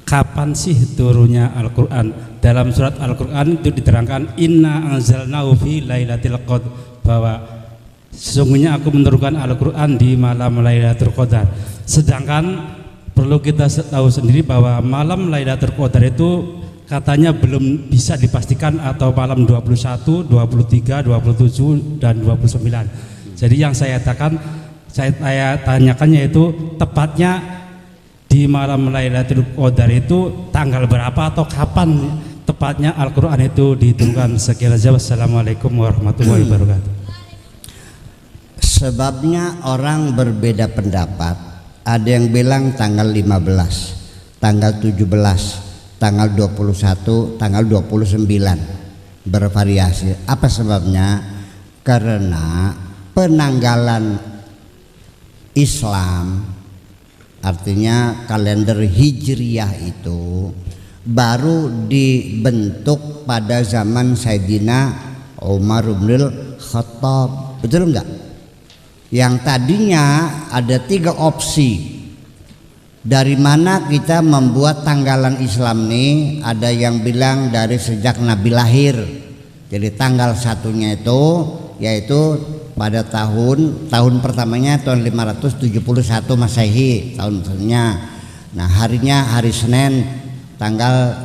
kapan sih turunnya Al-Quran? Dalam surat Al-Quran itu diterangkan inna anzalnahu fi lailatul qadar, bahwa sesungguhnya aku menurunkan Al-Quran di malam Lailatul Qadar. Sedangkan perlu kita tahu sendiri bahwa malam Lailatul Qadar itu katanya belum bisa dipastikan, atau malam 21, 23, 27 dan 29. Jadi yang saya tanyakan yaitu tepatnya di malam Lailatul Qadar itu tanggal berapa atau kapan tepatnya Al-Quran itu diturunkan. Sekian saja, wassalamualaikum warahmatullahi wabarakatuh. Sebabnya orang berbeda pendapat. Ada yang bilang tanggal 15, tanggal 17, tanggal 21, tanggal 29, bervariasi. Apa sebabnya? Karena penanggalan Islam, artinya kalender Hijriyah itu baru dibentuk pada zaman Sayyidina Umar bin Khattab. Betul enggak? Yang tadinya ada 3 opsi dari mana kita membuat tanggalan Islam nih. Ada yang bilang dari sejak Nabi lahir. Jadi tanggal satunya itu yaitu pada tahun pertamanya tahun 571 Masehi, tahunnya. Nah, harinya hari Senin tanggal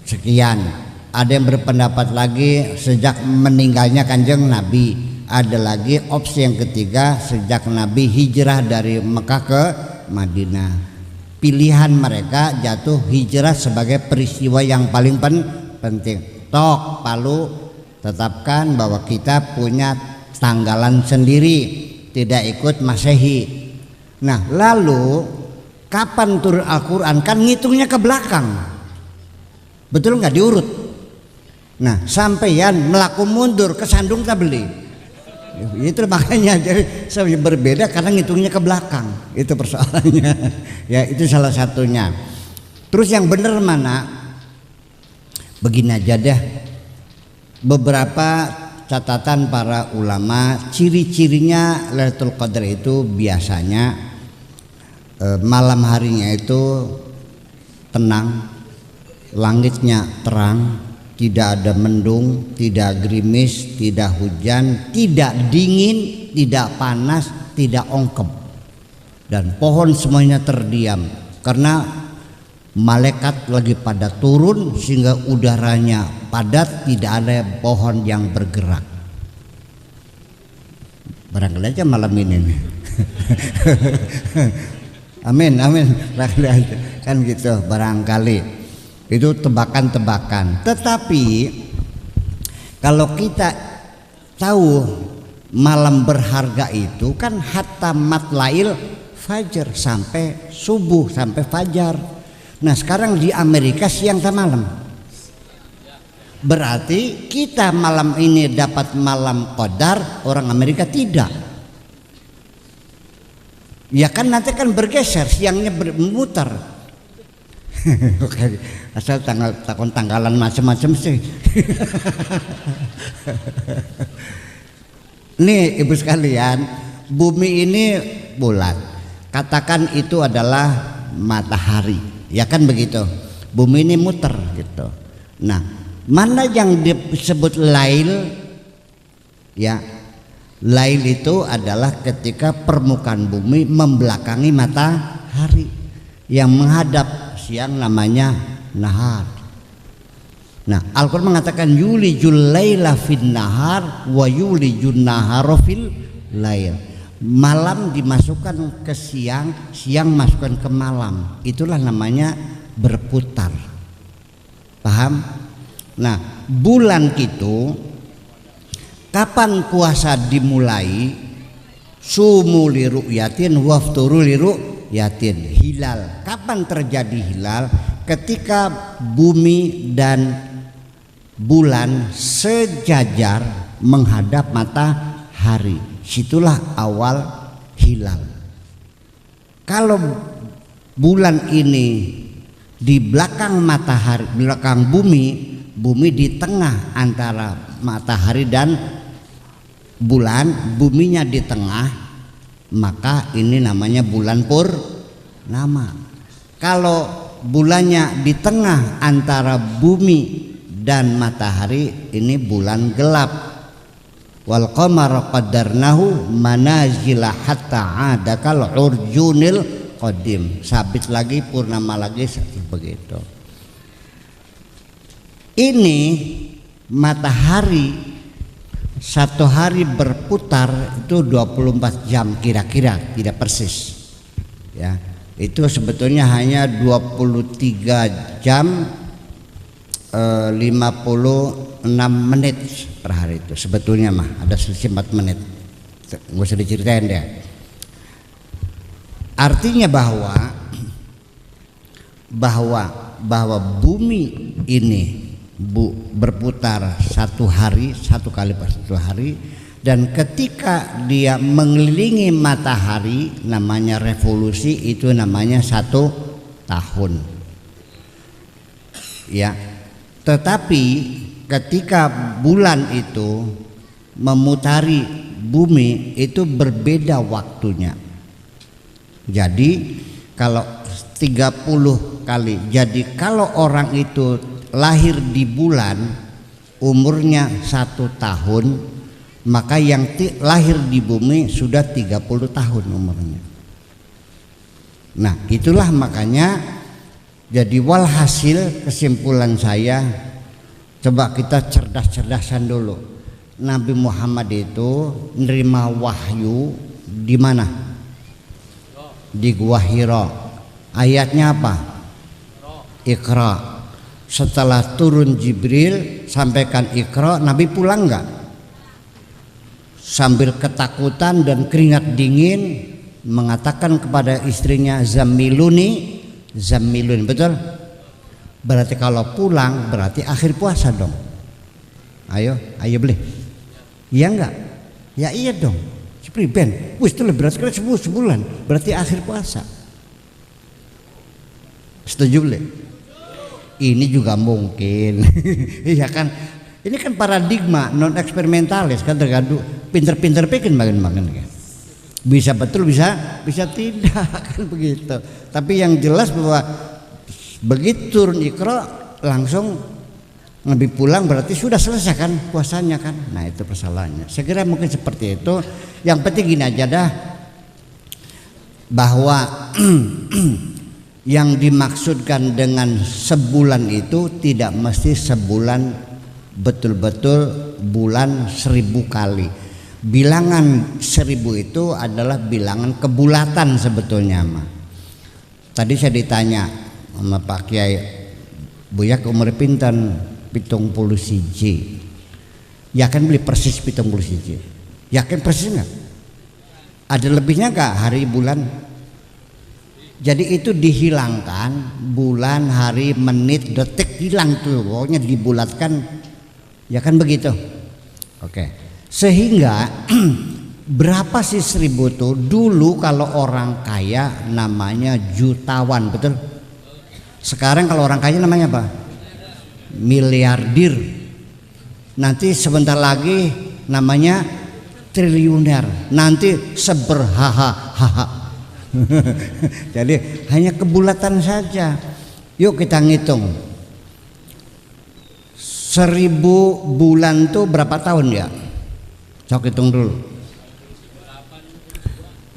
sekian. Ada yang berpendapat lagi sejak meninggalnya Kanjeng Nabi. Ada lagi opsi yang ketiga sejak Nabi hijrah dari Mekah ke Madinah. Pilihan mereka jatuh hijrah sebagai peristiwa yang paling penting. Tok Palu tetapkan bahwa kita punya tanggalan sendiri, tidak ikut Masehi. Nah, lalu kapan turun Al-Quran? Kan ngitungnya ke belakang, betul nggak, diurut. Nah, sampeyan melaku mundur kesandung tak beli. Itu makanya jadi berbeda karena ngitungnya ke belakang. Itu persoalannya. Ya, itu salah satunya. Terus yang benar mana? Begini aja deh. Beberapa catatan para ulama, ciri-cirinya Lailatul Qadar itu biasanya malam harinya itu tenang, langitnya terang, tidak ada mendung, tidak gerimis, tidak hujan, tidak dingin, tidak panas, tidak ongkep, dan pohon semuanya terdiam karena malaikat lagi pada turun sehingga udaranya padat, tidak ada pohon yang bergerak. Barangkali aja malam ini nih. Amin, amin. Kan gitu, barangkali itu tebakan-tebakan. Tetapi kalau kita tahu malam berharga itu kan hatta matlail fajar, sampai subuh, sampai fajar. Nah, sekarang di Amerika siang sama malam. Berarti kita malam ini dapat malam qadar, orang Amerika tidak. Ya kan nanti kan bergeser, siangnya bermutar. Asal tanggalan macam-macam sih. Nih ibu sekalian, bumi ini bulat. Katakan itu adalah matahari, ya kan begitu. Bumi ini muter gitu. Nah, mana yang disebut lail? Ya. Lail itu adalah ketika permukaan bumi membelakangi matahari, yang menghadap siang namanya nahar. Nah, Al-Quran mengatakan yulijul laila fin nahar wa yulijun nahara fil lail. Malam dimasukkan ke siang, siang masukkan ke malam. Itulah namanya berputar. Paham? Nah, bulan itu kapan puasa dimulai? Sumu li ru'yatin wafturu li ru'yatin. Hilal. Kapan terjadi hilal? Ketika bumi dan bulan sejajar menghadap matahari. Situlah awal hilal. Kalau bulan ini di belakang matahari, belakang bumi, bumi di tengah antara matahari dan bulan, buminya di tengah, maka ini namanya bulan purnama. Kalau bulannya di tengah antara bumi dan matahari, ini bulan gelap. Wal qamara qaddarnahu manazila hatta adakal urjunil qadim. Sabit lagi, purnama lagi, begitu. Ini matahari satu hari berputar itu 24 jam kira-kira, tidak persis. Ya, itu sebetulnya hanya 23 jam 56 menit per hari itu sebetulnya mah, ada selisih 4 menit, nggak usah diceritain deh. Artinya bahwa bumi ini berputar satu kali per satu hari, dan ketika dia mengelilingi matahari namanya revolusi, itu namanya 1 tahun. Ya, tetapi ketika bulan itu memutari bumi itu berbeda waktunya. Jadi kalau 30 kali, jadi kalau orang itu lahir di bulan umurnya 1 tahun, maka yang lahir di bumi sudah 30 tahun umurnya. Nah, itulah makanya jadi walhasil kesimpulan saya, coba kita cerdas-cerdasan dulu. Nabi Muhammad itu nerima wahyu di mana? Di Gua Hira. Ayatnya apa? Iqra. Setelah turun Jibril sampaikan Iqra, Nabi pulang enggak? Sambil ketakutan dan keringat dingin mengatakan kepada istrinya, Zammilun, betul? Berarti kalau pulang berarti akhir puasa dong. Ayo beli. Iya enggak? Ya iya dong. Seperti Ben, wis itu lebih berat sekali sebulan. Berarti akhir puasa. Setuju beli? Ini juga mungkin. Iya kan? Ini kan paradigma non eksperimentalis kan, tergantung pinter-pinter bikin makin-makin kan. Bisa betul, bisa tidak kan begitu. Tapi yang jelas bahwa begitu turun Iqra langsung Nabi pulang, berarti sudah selesai kan puasanya kan. Nah, itu persalahannya. Saya kira mungkin seperti itu. Yang penting gini aja dah, bahwa yang dimaksudkan dengan sebulan itu tidak mesti sebulan betul-betul bulan 1000 kali. Bilangan 1000 itu adalah bilangan kebulatan sebetulnya mah. Tadi saya ditanya sama Pak Kiai, Buyak umur pinten 70 siji. Yakin beli persis 70 siji? Yakin persis enggak? Ada lebihnya enggak hari bulan? Jadi itu dihilangkan bulan, hari, menit, detik, hilang tuh. Pokoknya dibulatkan. Ya kan begitu? Oke. Sehingga berapa sih 1000 tuh? Dulu kalau orang kaya namanya jutawan, betul? Sekarang kalau orang kaya namanya apa? Miliardir. Nanti sebentar lagi namanya triliuner. Nanti seberhaha. Jadi hanya kebulatan saja. Yuk kita ngitung. 1000 bulan tuh berapa tahun ya? Sok hitung dulu.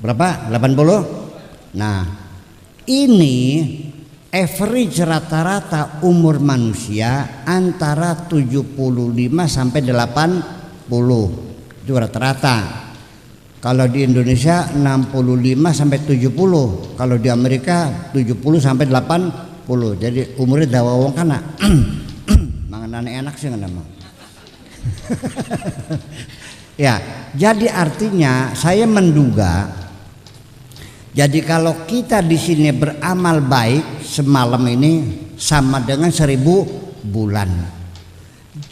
Berapa? 80? Nah, ini average rata-rata umur manusia antara 75 sampai 80. Itu rata-rata. Kalau di Indonesia 65 sampai 70. Kalau di Amerika 70 sampai 80. Jadi umurnya dawa wong kana. Mangan enak sih nama. Ya, jadi artinya saya menduga, jadi kalau kita di sini beramal baik semalam ini sama dengan 1000 bulan.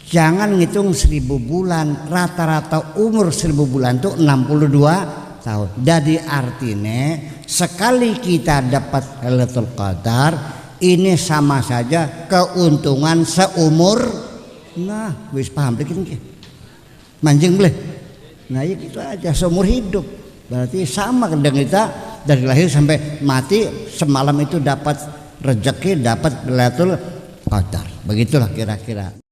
Jangan ngitung 1000 bulan, rata-rata umur 1000 bulan itu 62 tahun. Jadi artinya sekali kita dapat Lailatul Qadar ini sama saja keuntungan seumur. Nah, wis paham dikit manjing boleh. Nah, ya gitu aja seumur hidup. Berarti sama dengan kita dari lahir sampai mati semalam itu dapat rezeki, dapat Lailatul Qadar. Begitulah kira-kira.